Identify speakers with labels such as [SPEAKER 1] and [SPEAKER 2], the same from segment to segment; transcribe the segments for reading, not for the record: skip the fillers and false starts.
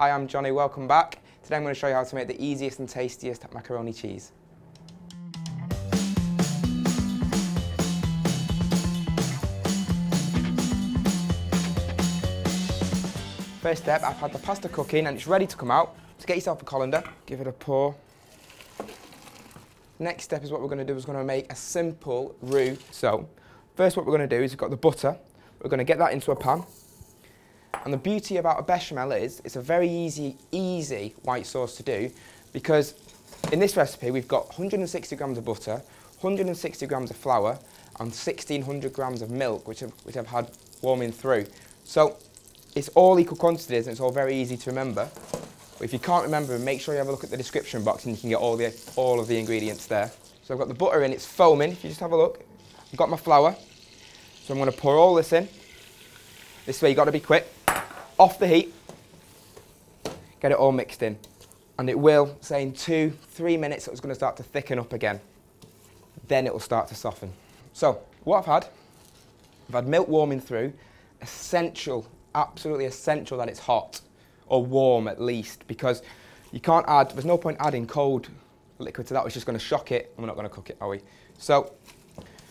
[SPEAKER 1] Hi, I'm Johnny, welcome back. Today I'm going to show you how to make the easiest and tastiest macaroni cheese. First step, I've had the pasta cooking and it's ready to come out. So get yourself a colander, give it a pour. Next step is what we're going to do is going to make a simple roux. So first what we're going to do is we've got the butter. We're going to get that into a pan. And the beauty about a bechamel is it's a very easy white sauce to do, because in this recipe we've got 160 grams of butter, 160 grams of flour and 1600 grams of milk which I've had warming through. So it's all equal quantities and it's all very easy to remember. But if you can't remember, make sure you have a look at the description box and you can get all of the ingredients there. So I've got the butter in, it's foaming. If you just have a look, I've got my flour. So I'm going to pour all this in. This way you've got to be quick. Off the heat, get it all mixed in. And it will, say in 2-3 minutes, it's going to start to thicken up again. Then it will start to soften. So what I've had milk warming through. Essential, absolutely essential that it's hot, or warm at least, because you can't add, there's no point adding cold liquid to that, it's just going to shock it, and we're not going to cook it, are we? So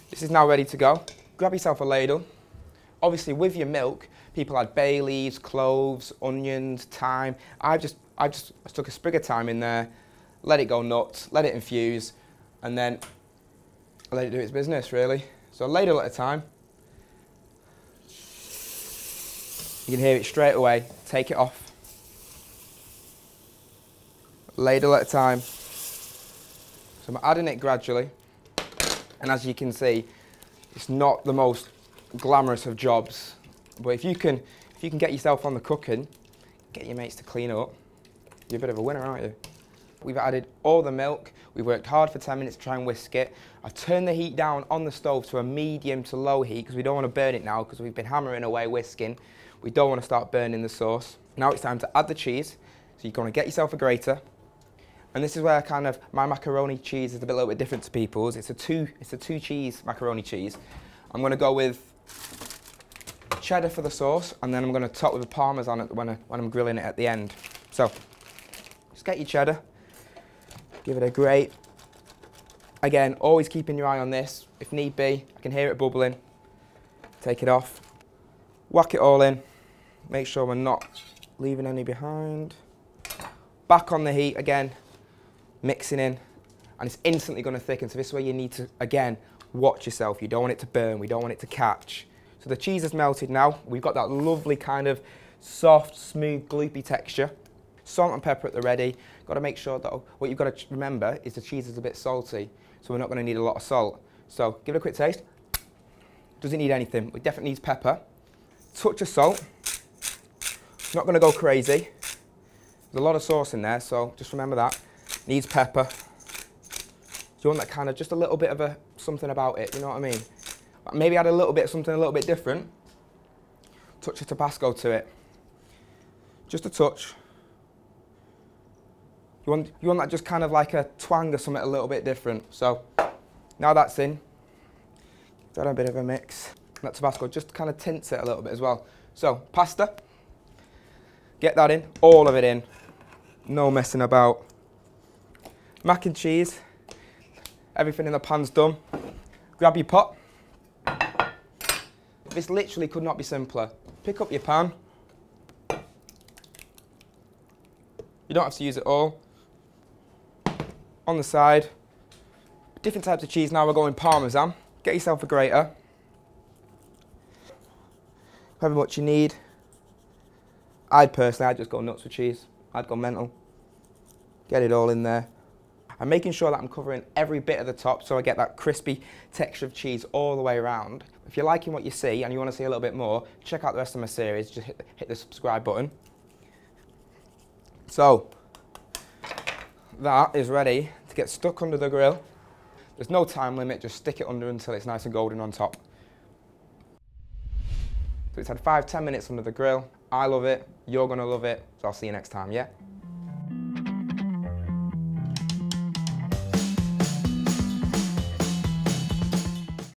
[SPEAKER 1] this is now ready to go. Grab yourself a ladle. Obviously with your milk, people add bay leaves, cloves, onions, thyme. I just took a sprig of thyme in there, let it go nuts, let it infuse, and then let it do its business really. So a ladle at a time. You can hear it straight away, take it off. Ladle at a time. So I'm adding it gradually, and as you can see, it's not the most glamorous of jobs, but if you can get yourself on the cooking, get your mates to clean up, you're a bit of a winner, aren't you? We've added all the milk, we've worked hard for 10 minutes to try and whisk it. I've turned the heat down on the stove to a medium to low heat because we don't want to burn it now, because we've been hammering away whisking. We don't want to start burning the sauce. Now it's time to add the cheese, so you're going to get yourself a grater. And this is where my macaroni cheese is a little bit different to people's. It's a two cheese macaroni cheese. I'm going to go with cheddar for the sauce, and then I'm going to top with a parmesan when I'm grilling it at the end. So just get your cheddar, give it a grate. Again, always keeping your eye on this. If need be, I can hear it bubbling. Take it off, whack it all in, make sure we're not leaving any behind. Back on the heat again, mixing in, and it's instantly going to thicken. So this is where you need to, again, watch yourself. You don't want it to burn, we don't want it to catch. So the cheese is melted now. We've got that lovely kind of soft, smooth, gloopy texture. Salt and pepper at the ready. Got to make sure that what you've got to remember is the cheese is a bit salty, so we're not going to need a lot of salt. So give it a quick taste. Doesn't need anything. It definitely needs pepper. Touch of salt. Not going to go crazy. There's a lot of sauce in there, so just remember that. Needs pepper. You want that kind of just a little bit of something about it, you know what I mean? Maybe add a little bit of something a little bit different. Touch of Tabasco to it. Just a touch. You want that just kind of like a twang or something a little bit different. So now that's in. Give that a bit of a mix. That Tabasco just kind of tints it a little bit as well. So pasta. Get that in, all of it in. No messing about. Mac and cheese. Everything in the pan's done. Grab your pot. This literally could not be simpler. Pick up your pan. You don't have to use it all. On the side. Different types of cheese now, we're going Parmesan. Get yourself a grater. However much you need. I'd just go nuts with cheese. I'd go mental. Get it all in there. I'm making sure that I'm covering every bit of the top so I get that crispy texture of cheese all the way around. If you're liking what you see and you want to see a little bit more, check out the rest of my series. Just hit the subscribe button. So that is ready to get stuck under the grill. There's no time limit, just stick it under until it's nice and golden on top. So it's had 5-10 minutes under the grill. I love it, you're going to love it, so I'll see you next time, yeah?